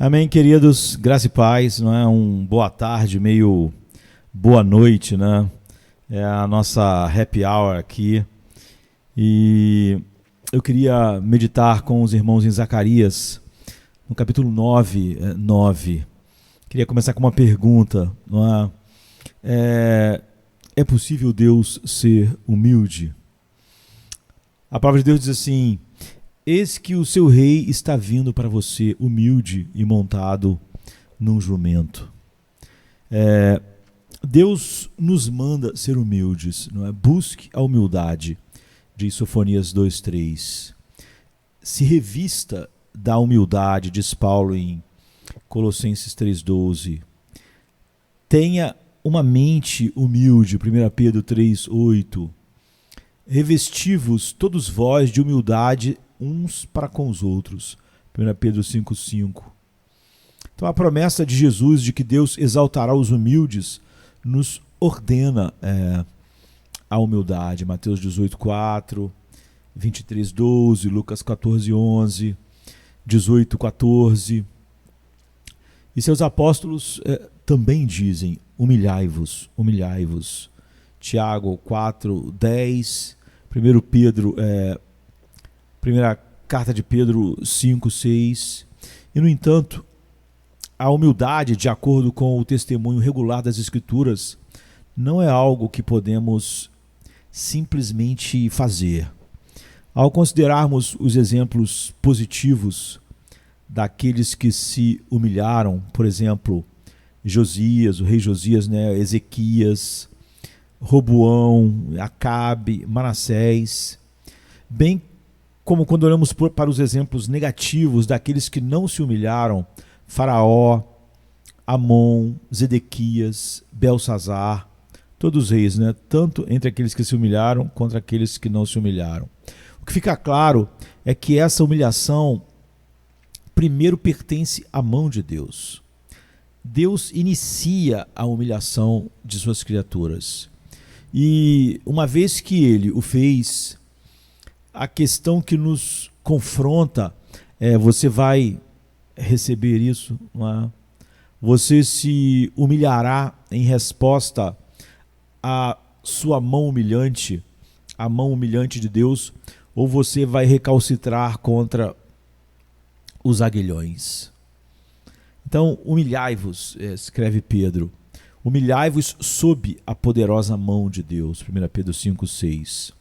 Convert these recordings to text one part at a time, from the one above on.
Amém, queridos, graça e paz, não é um boa tarde, meio boa noite, né? É a nossa happy hour aqui e eu queria meditar com os irmãos em Zacarias, no capítulo 9. Queria começar com uma pergunta, não é? É possível Deus ser humilde? A palavra de Deus diz assim: eis que o seu rei está vindo para você, humilde e montado num jumento. Deus nos manda ser humildes, não é? Busque a humildade, diz Sofonias 2:3. Se revista da humildade, diz Paulo em Colossenses 3:12. Tenha uma mente humilde, 1 Pedro 3:8. Revesti-vos todos vós de humildade uns para com os outros, 1 Pedro 5:5. Então a promessa de Jesus de que Deus exaltará os humildes nos ordena a humildade. Mateus 18:4, 23:12, Lucas 14:11, 18:14. E seus apóstolos também dizem: humilhai-vos, humilhai-vos. Tiago 4:10, 1 Pedro, primeira carta de Pedro 5:6. E, no entanto, a humildade, de acordo com o testemunho regular das Escrituras, não é algo que podemos simplesmente fazer. Ao considerarmos os exemplos positivos daqueles que se humilharam, por exemplo, Josias, o rei Josias, né, Ezequias, Roboão, Acabe, Manassés, bem como quando olhamos para os exemplos negativos daqueles que não se humilharam, Faraó, Amon, Zedequias, Belsazar, todos os reis, né? Tanto entre aqueles que se humilharam contra aqueles que não se humilharam. O que fica claro é que essa humilhação primeiro pertence à mão de Deus. Deus inicia a humilhação de suas criaturas. E uma vez que ele o fez, a questão que nos confronta é: você vai receber isso, não é? Você se humilhará em resposta à sua mão humilhante, a mão humilhante de Deus, ou você vai recalcitrar contra os aguilhões? Então, humilhai-vos, escreve Pedro, humilhai-vos sob a poderosa mão de Deus, 1 Pedro 5:6.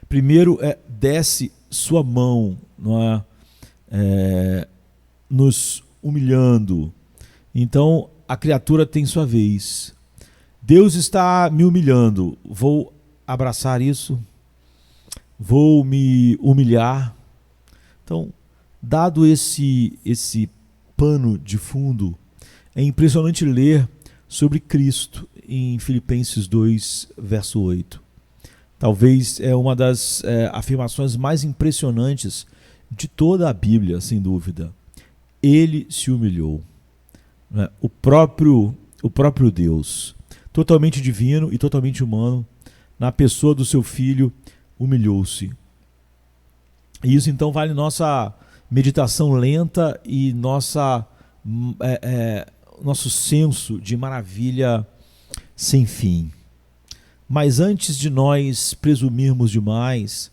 Primeiro, desce sua mão, não é? Nos humilhando. Então a criatura tem sua vez. Deus está me humilhando, vou abraçar isso? Vou me humilhar? Então, dado esse pano de fundo, é impressionante ler sobre Cristo em Filipenses 2, verso 8. Talvez é uma das afirmações mais impressionantes de toda a Bíblia, sem dúvida. Ele se humilhou, né? O próprio Deus, totalmente divino e totalmente humano, na pessoa do seu Filho, humilhou-se. E isso então vale nossa meditação lenta e nosso senso de maravilha sem fim. Mas antes de nós presumirmos demais,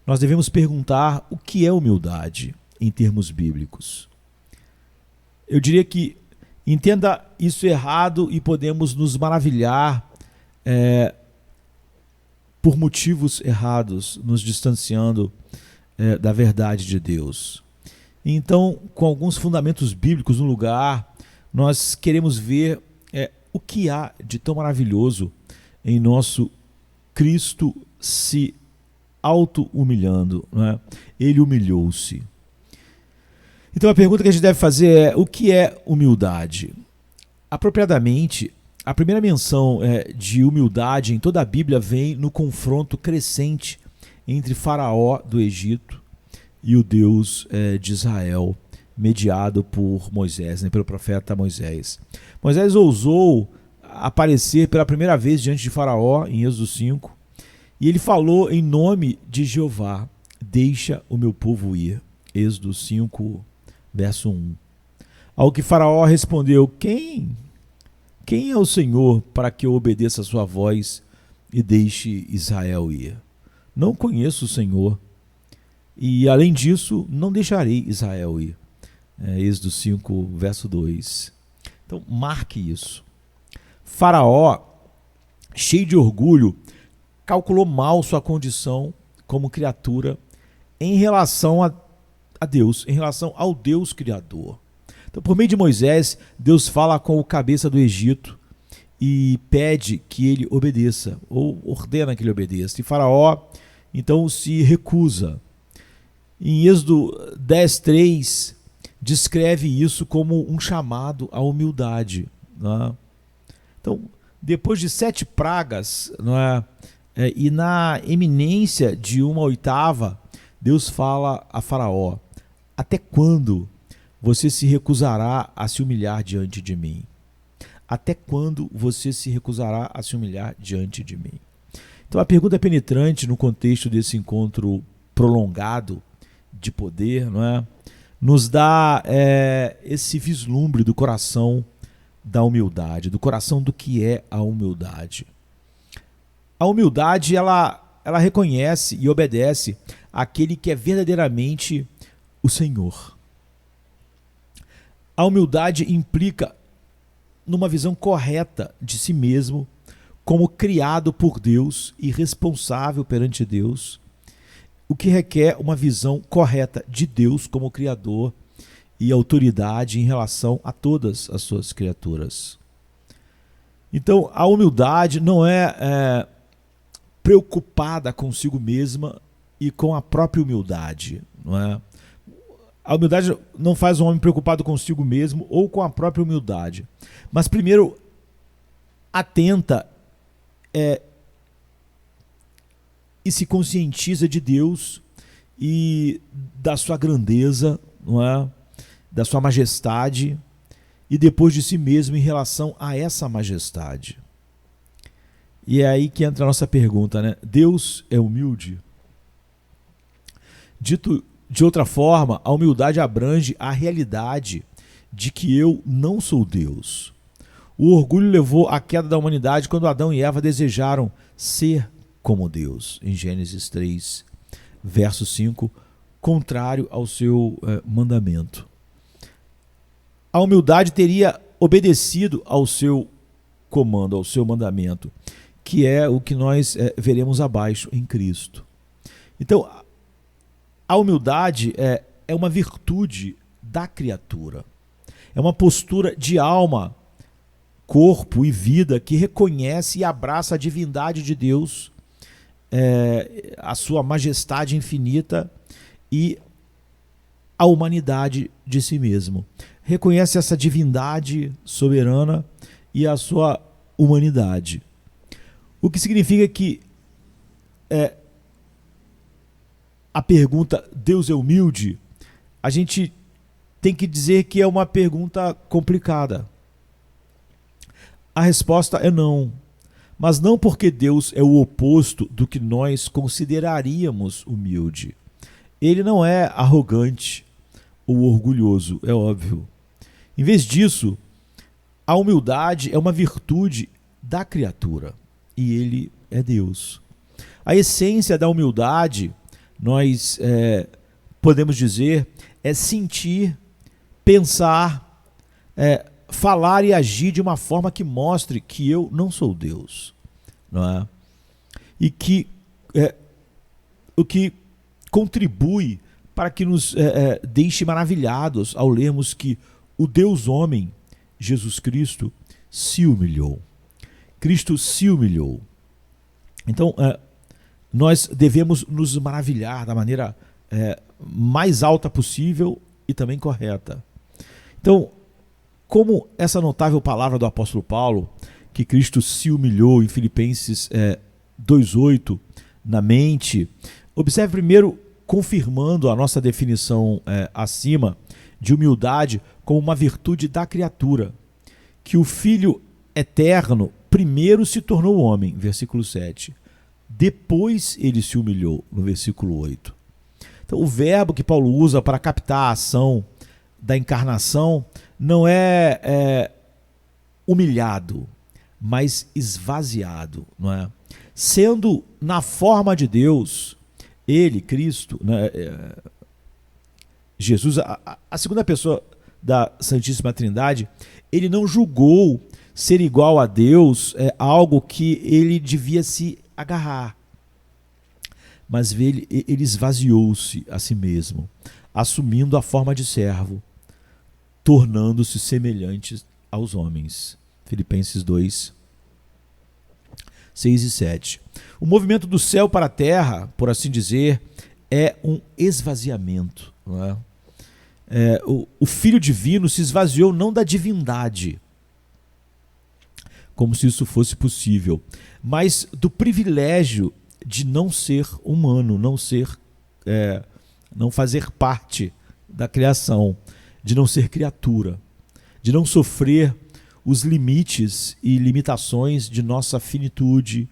nós devemos perguntar o que é humildade em termos bíblicos. Eu diria que entenda isso errado e podemos nos maravilhar por motivos errados, nos distanciando da verdade de Deus. Então, com alguns fundamentos bíblicos no lugar, nós queremos ver o que há de tão maravilhoso em nosso Cristo se auto-humilhando, não é? Ele humilhou-se. Então a pergunta que a gente deve fazer é: o que é humildade? Apropriadamente, a primeira menção de humildade em toda a Bíblia vem no confronto crescente entre Faraó do Egito e o Deus de Israel, mediado por Moisés, né, pelo profeta Moisés. Moisés ousou aparecer pela primeira vez diante de Faraó em Êxodo 5, e ele falou em nome de Jeová: deixa o meu povo ir. Êxodo 5, verso 1. Ao que Faraó respondeu: Quem é o Senhor para que eu obedeça a sua voz e deixe Israel ir? Não conheço o Senhor, e além disso, não deixarei Israel ir. Êxodo 5, verso 2. Então, marque isso. Faraó, cheio de orgulho, calculou mal sua condição como criatura em relação a Deus, em relação ao Deus Criador. Então, por meio de Moisés, Deus fala com o cabeça do Egito e pede que ele obedeça, ou ordena que ele obedeça. E Faraó, então, se recusa. Em Êxodo 10:3, descreve isso como um chamado à humildade. Não é? Então, depois de 7 pragas, não é? E na eminência de uma 8ª, Deus fala a Faraó: até quando você se recusará a se humilhar diante de mim? Até quando você se recusará a se humilhar diante de mim? Então a pergunta é penetrante no contexto desse encontro prolongado de poder, não é? Nos dá esse vislumbre do coração da humildade, do coração do que é a humildade. A humildade, ela reconhece e obedece àquele que é verdadeiramente o Senhor. A humildade implica numa visão correta de si mesmo, como criado por Deus e responsável perante Deus, o que requer uma visão correta de Deus como Criador e autoridade em relação a todas as suas criaturas. Então, a humildade não é preocupada consigo mesma e com a própria humildade, não é? A humildade não faz um homem preocupado consigo mesmo ou com a própria humildade, mas primeiro atenta e se conscientiza de Deus e da sua grandeza, não é? Da sua majestade, e depois de si mesmo em relação a essa majestade. E é aí que entra a nossa pergunta, né? Deus é humilde? Dito de outra forma, a humildade abrange a realidade de que eu não sou Deus. O orgulho levou à queda da humanidade quando Adão e Eva desejaram ser como Deus, em Gênesis 3, verso 5, contrário ao seu mandamento. A humildade teria obedecido ao seu comando, ao seu mandamento, que é o que nós veremos abaixo em Cristo. Então, a humildade é uma virtude da criatura. É uma postura de alma, corpo e vida que reconhece e abraça a divindade de Deus, a sua majestade infinita e a humanidade de si mesmo. Reconhece essa divindade soberana e a sua humanidade. O que significa que a pergunta Deus é humilde, a gente tem que dizer que é uma pergunta complicada. A resposta é não, mas não porque Deus é o oposto do que nós consideraríamos humilde. Ele não é arrogante ou orgulhoso, é óbvio. Em vez disso, a humildade é uma virtude da criatura e ele é Deus. A essência da humildade, nós podemos dizer, é sentir, pensar, falar e agir de uma forma que mostre que eu não sou Deus, não é? E que o que contribui para que nos deixe maravilhados ao lermos que o Deus homem, Jesus Cristo, se humilhou. Cristo se humilhou. Então, nós devemos nos maravilhar da maneira mais alta possível e também correta. Então, como essa notável palavra do apóstolo Paulo, que Cristo se humilhou em Filipenses 2,8, na mente, observe primeiro, confirmando a nossa definição acima, de humildade como uma virtude da criatura, que o Filho eterno primeiro se tornou homem, versículo 7. Depois ele se humilhou, no versículo 8. Então, o verbo que Paulo usa para captar a ação da encarnação não é humilhado, mas esvaziado, não é? Sendo na forma de Deus, ele, Cristo, né, Jesus, a segunda pessoa da Santíssima Trindade, ele não julgou ser igual a Deus algo que ele devia se agarrar, mas ele esvaziou-se a si mesmo, assumindo a forma de servo, tornando-se semelhante aos homens. Filipenses 2, 6 e 7. O movimento do céu para a terra, por assim dizer, é um esvaziamento, não é? O Filho Divino se esvaziou não da divindade, como se isso fosse possível, mas do privilégio de não ser humano, não fazer parte da criação, de não ser criatura, de não sofrer os limites e limitações de nossa finitude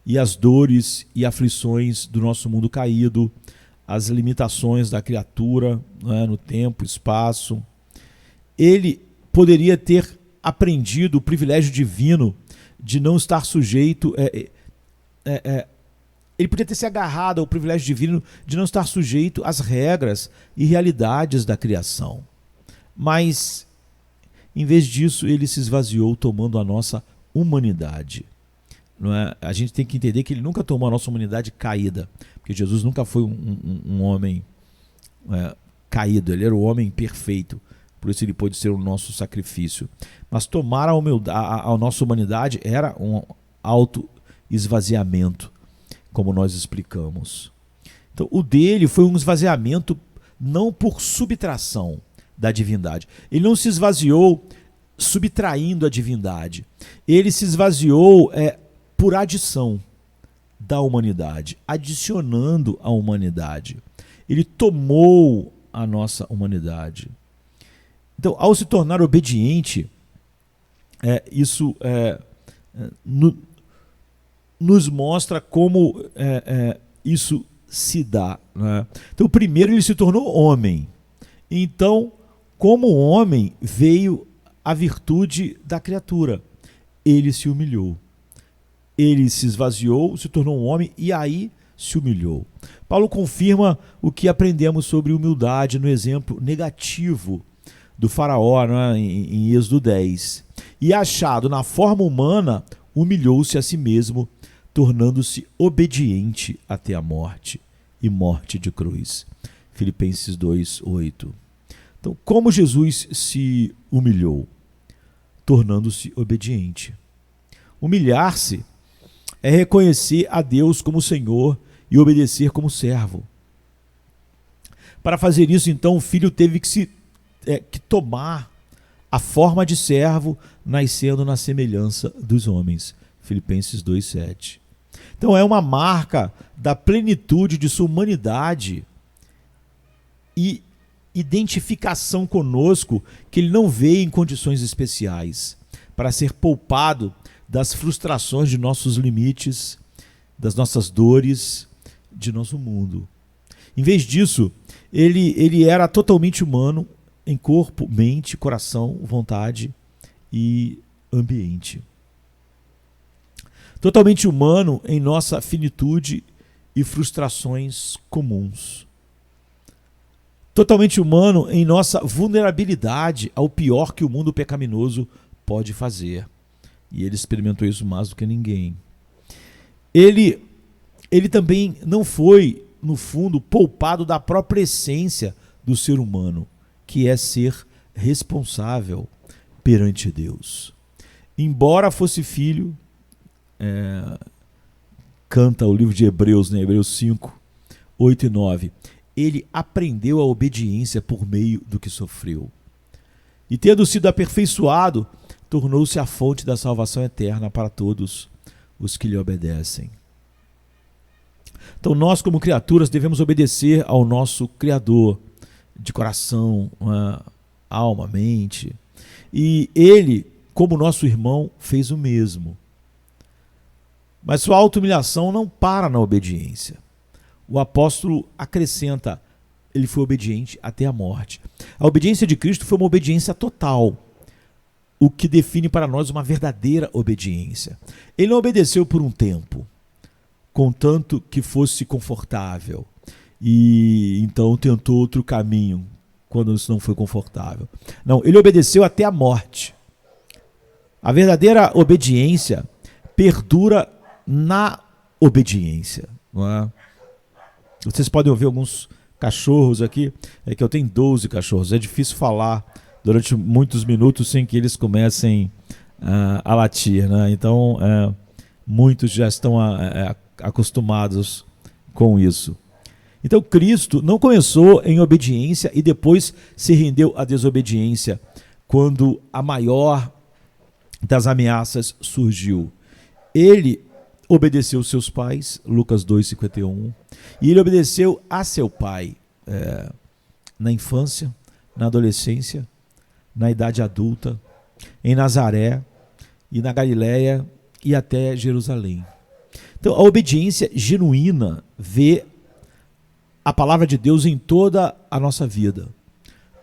e as dores e aflições do nosso mundo caído, as limitações da criatura, né, no tempo, espaço. Ele poderia ter aprendido o privilégio divino de não estar sujeito. Ele poderia ter se agarrado ao privilégio divino de não estar sujeito às regras e realidades da criação. Mas, em vez disso, ele se esvaziou tomando a nossa humanidade. Não é? A gente tem que entender que ele nunca tomou a nossa humanidade caída, porque Jesus nunca foi um homem caído, ele era o homem perfeito, por isso ele pôde ser o nosso sacrifício. Mas tomar a nossa humanidade era um auto-esvaziamento, como nós explicamos. Então, o dele foi um esvaziamento não por subtração da divindade. Ele não se esvaziou subtraindo a divindade. Ele se esvaziou por adição da humanidade, adicionando a humanidade. Ele tomou a nossa humanidade. Então, ao se tornar obediente, isso nos mostra como isso se dá, né? Então, primeiro ele se tornou homem. Então, como homem, veio a virtude da criatura. Ele se humilhou. Ele se esvaziou, se tornou um homem e aí se humilhou. Paulo confirma o que aprendemos sobre humildade no exemplo negativo do faraó, né, em Êxodo 10. E achado na forma humana, humilhou-se a si mesmo, tornando-se obediente até a morte, e morte de cruz. Filipenses 2, 8. Então, como Jesus se humilhou? Tornando-se obediente. Humilhar-se é reconhecer a Deus como Senhor e obedecer como servo. Para fazer isso, então, o filho teve que tomar a forma de servo, nascendo na semelhança dos homens. Filipenses 2,7. Então é uma marca da plenitude de sua humanidade e identificação conosco que ele não veio em condições especiais, para ser poupado das frustrações de nossos limites, das nossas dores, de nosso mundo. Em vez disso, ele era totalmente humano em corpo, mente, coração, vontade e ambiente. Totalmente humano em nossa finitude e frustrações comuns. Totalmente humano em nossa vulnerabilidade ao pior que o mundo pecaminoso pode fazer. E ele experimentou isso mais do que ninguém. Ele também não foi, no fundo, poupado da própria essência do ser humano, que é ser responsável perante Deus. Embora fosse filho, canta o livro de Hebreus, né? Hebreus 5, 8 e 9. Ele aprendeu a obediência por meio do que sofreu. E tendo sido aperfeiçoado, tornou-se a fonte da salvação eterna para todos os que lhe obedecem. Então nós, como criaturas, devemos obedecer ao nosso Criador, de coração, alma, mente. E ele, como nosso irmão, fez o mesmo. Mas sua auto-humilhação não para na obediência. O apóstolo acrescenta: ele foi obediente até a morte. A obediência de Cristo foi uma obediência total, o que define para nós uma verdadeira obediência. Ele não obedeceu por um tempo, contanto que fosse confortável, e então tentou outro caminho, quando isso não foi confortável. Não, ele obedeceu até a morte. A verdadeira obediência perdura na obediência. Não é? Vocês podem ouvir alguns cachorros aqui, é que eu tenho 12 cachorros, é difícil falar durante muitos minutos sem que eles comecem a latir, né? Então, muitos já estão acostumados com isso. Então, Cristo não começou em obediência e depois se rendeu à desobediência quando a maior das ameaças surgiu. Ele obedeceu seus pais, Lucas 2,51, e ele obedeceu a seu pai na infância, na adolescência, na idade adulta, em Nazaré e na Galiléia e até Jerusalém. Então, a obediência genuína vê a palavra de Deus em toda a nossa vida,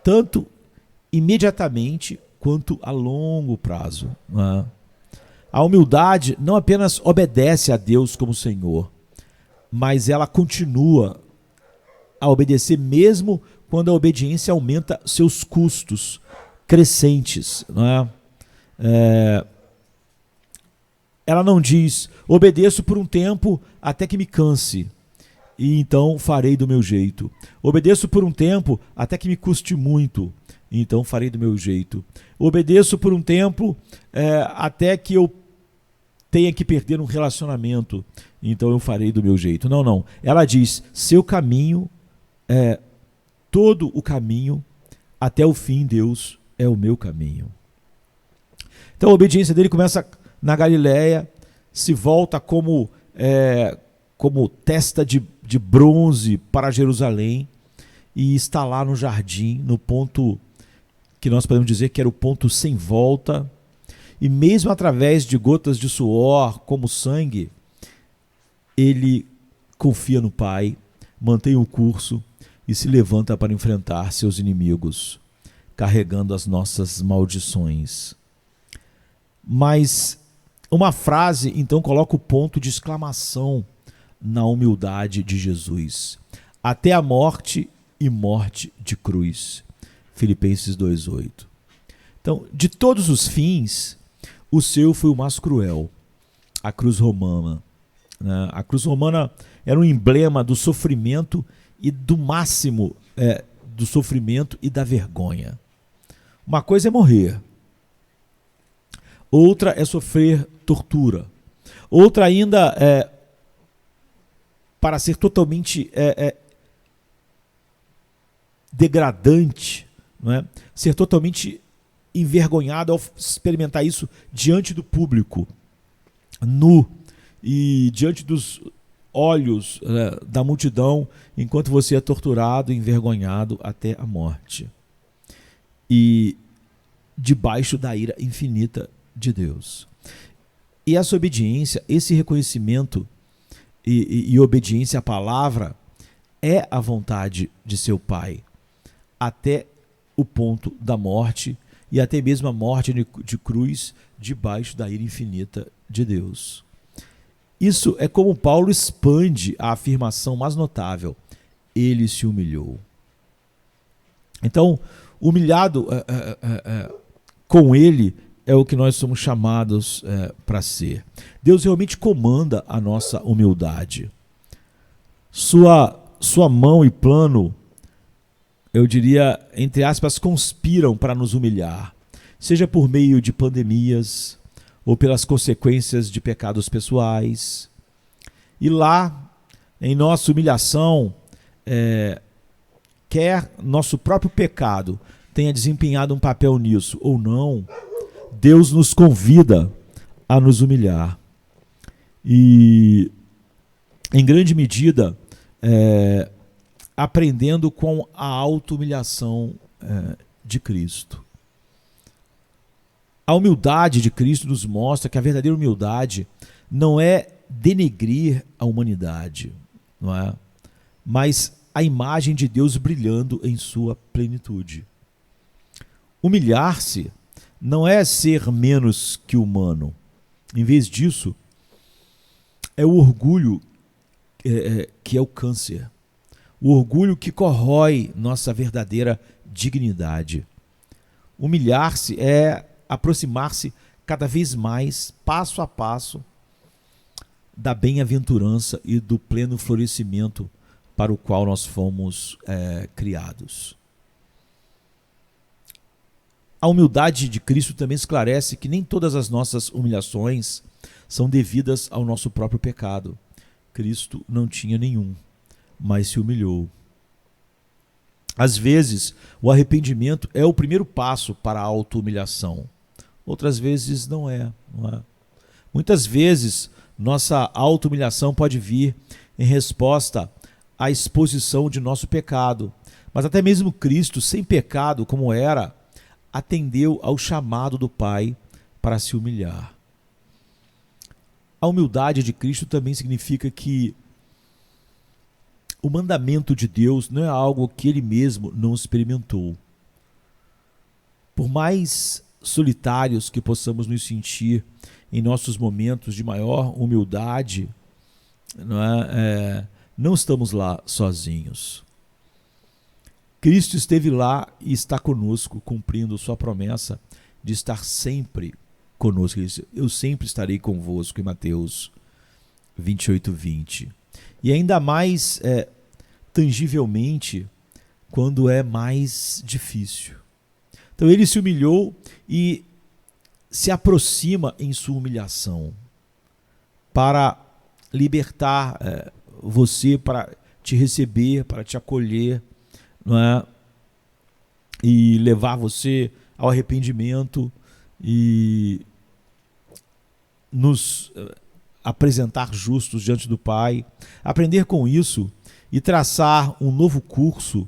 tanto imediatamente quanto a longo prazo. Né? A humildade não apenas obedece a Deus como Senhor, mas ela continua a obedecer mesmo quando a obediência aumenta seus custos crescentes. Não é? Ela não diz, obedeço por um tempo até que me canse, e então farei do meu jeito. Obedeço por um tempo até que me custe muito, e então farei do meu jeito. Obedeço por um tempo até que eu tenha que perder um relacionamento, então eu farei do meu jeito. Não, não. Ela diz, seu caminho é todo o caminho, até o fim, Deus é o meu caminho. Então a obediência dele começa na Galiléia, se volta como testa de bronze para Jerusalém e está lá no jardim, no ponto que nós podemos dizer que era o ponto sem volta, e mesmo através de gotas de suor, como sangue, ele confia no Pai, mantém o curso e se levanta para enfrentar seus inimigos, carregando as nossas maldições. Mas uma frase, então, coloca o ponto de exclamação na humildade de Jesus. Até a morte e morte de cruz. Filipenses 2,8. Então, de todos os fins, o seu foi o mais cruel, a cruz romana. A cruz romana era um emblema do sofrimento e do máximo do sofrimento e da vergonha. Uma coisa é morrer, outra é sofrer tortura, outra ainda para ser totalmente degradante, não é? Ser totalmente envergonhado ao experimentar isso diante do público, nu e diante dos olhos da multidão, enquanto você é torturado e envergonhado até a morte. E debaixo da ira infinita de Deus. E essa obediência, esse reconhecimento e obediência à palavra é a vontade de seu Pai, até o ponto da morte e até mesmo a morte de cruz debaixo da ira infinita de Deus. Isso é como Paulo expande a afirmação mais notável. Ele se humilhou. Então, humilhado com ele é o que nós somos chamados para ser. Deus realmente comanda a nossa humildade. Sua mão e plano, eu diria, entre aspas, conspiram para nos humilhar, seja por meio de pandemias ou pelas consequências de pecados pessoais. E lá, em nossa humilhação, quer nosso próprio pecado tenha desempenhado um papel nisso ou não, Deus nos convida a nos humilhar. E, em grande medida, aprendendo com a auto-humilhação de Cristo. A humildade de Cristo nos mostra que a verdadeira humildade não é denegrir a humanidade, não é? Mas a imagem de Deus brilhando em sua plenitude. Humilhar-se não é ser menos que humano. Em vez disso, é o orgulho que é o câncer. O orgulho que corrói nossa verdadeira dignidade. Humilhar-se é aproximar-se cada vez mais, passo a passo, da bem-aventurança e do pleno florescimento para o qual nós fomos criados. A humildade de Cristo também esclarece que nem todas as nossas humilhações são devidas ao nosso próprio pecado. Cristo não tinha nenhum, mas se humilhou. Às vezes, o arrependimento é o primeiro passo para a auto-humilhação. Outras vezes não é. Muitas vezes, nossa auto-humilhação pode vir em resposta à exposição de nosso pecado. Mas até mesmo Cristo, sem pecado como era, atendeu ao chamado do Pai para se humilhar. A humildade de Cristo também significa que o mandamento de Deus não é algo que ele mesmo não experimentou. Por mais solitários que possamos nos sentir em nossos momentos de maior humildade, não estamos lá sozinhos. Cristo esteve lá e está conosco, cumprindo sua promessa de estar sempre conosco. Ele disse, eu sempre estarei convosco, em Mateus 28:20. E ainda mais tangivelmente quando é mais difícil. Então ele se humilhou e se aproxima em sua humilhação para libertar você, para te receber, para te acolher, não é? E levar você ao arrependimento e nos apresentar justos diante do Pai. Aprender com isso e traçar um novo curso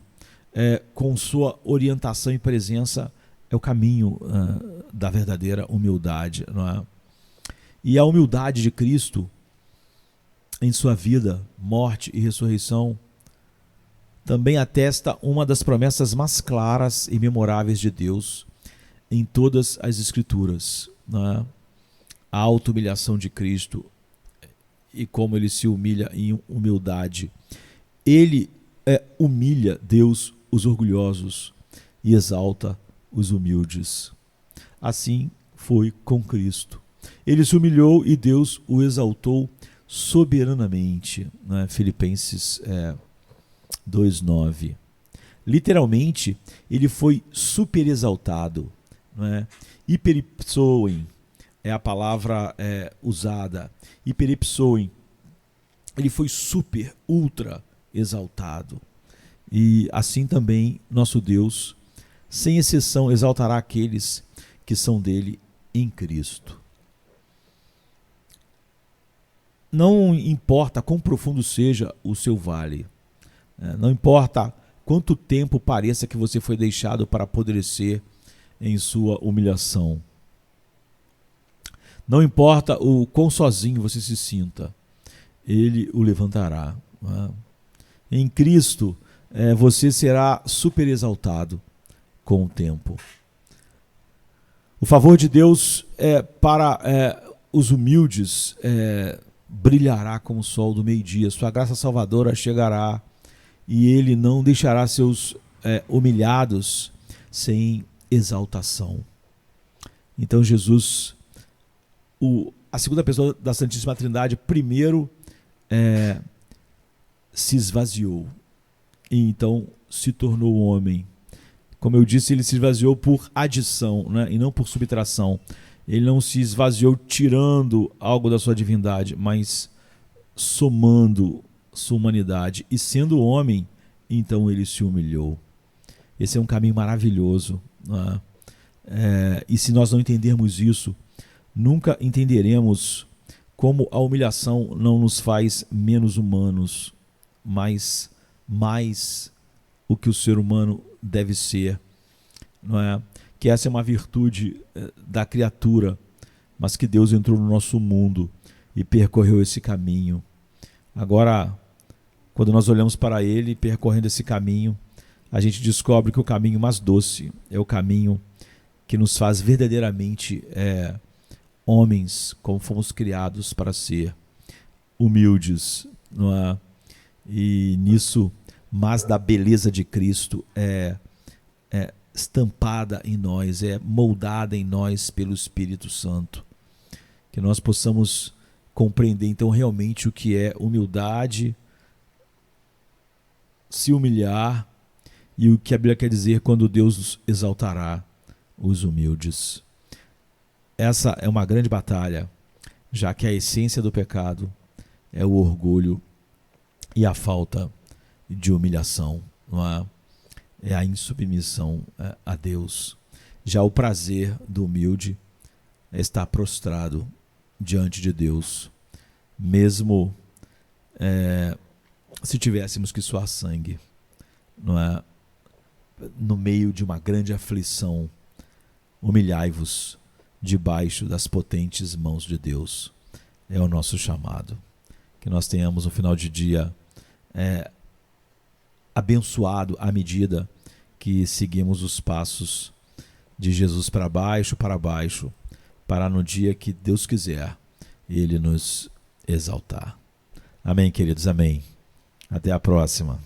com sua orientação e presença é o caminho da verdadeira humildade, não é? E a humildade de Cristo em sua vida, morte e ressurreição também atesta uma das promessas mais claras e memoráveis de Deus em todas as Escrituras, não é? A auto-humilhação de Cristo e como ele se humilha em humildade. Ele humilha, Deus, os orgulhosos e exalta os humildes. Assim foi com Cristo. Ele se humilhou e Deus o exaltou soberanamente, né? Filipenses 2:9. Literalmente, ele foi super exaltado, né? Hiperipsoen é a palavra usada. Hiperipsoen. Ele foi super, ultra exaltado. E assim também nosso Deus, sem exceção, exaltará aqueles que são dele em Cristo. Não importa quão profundo seja o seu vale, não importa quanto tempo pareça que você foi deixado para apodrecer em sua humilhação, não importa o quão sozinho você se sinta, ele o levantará. Em Cristo, você será super exaltado com o tempo. O favor de Deus para os humildes brilhará como o sol do meio-dia. Sua graça salvadora chegará e ele não deixará seus humilhados sem exaltação. Então Jesus, a segunda pessoa da Santíssima Trindade, primeiro se esvaziou e então se tornou homem. Como eu disse, ele se esvaziou por adição, né, e não por subtração. Ele não se esvaziou tirando algo da sua divindade, mas somando sua humanidade. E sendo homem, então ele se humilhou. Esse é um caminho maravilhoso, né? E se nós não entendermos isso, nunca entenderemos como a humilhação não nos faz menos humanos, mas mais o que o ser humano deve ser, não é? Que essa é uma virtude da criatura, mas que Deus entrou no nosso mundo e percorreu esse caminho. Agora, Quando nós olhamos para Ele percorrendo esse caminho, a gente descobre que o caminho mais doce é o caminho que nos faz verdadeiramente homens, como fomos criados para ser, humildes, não é? E nisso, mais da beleza de Cristo é estampada em nós, é moldada em nós pelo Espírito Santo. Que nós possamos compreender então realmente o que é humildade, se humilhar, e o que a Bíblia quer dizer quando Deus exaltará os humildes. Essa é uma grande batalha, já que a essência do pecado é o orgulho e a falta de humilhação, não é? É a insubmissão a Deus. Já o prazer do humilde é estar prostrado diante de Deus, mesmo se tivéssemos que suar sangue, não é? No meio de uma grande aflição, humilhai-vos debaixo das potentes mãos de Deus. É o nosso chamado. Que nós tenhamos um final de dia abençoado à medida que seguimos os passos de Jesus para baixo, para no dia que Deus quiser, Ele nos exaltar. Amém, queridos? Amém. Até a próxima.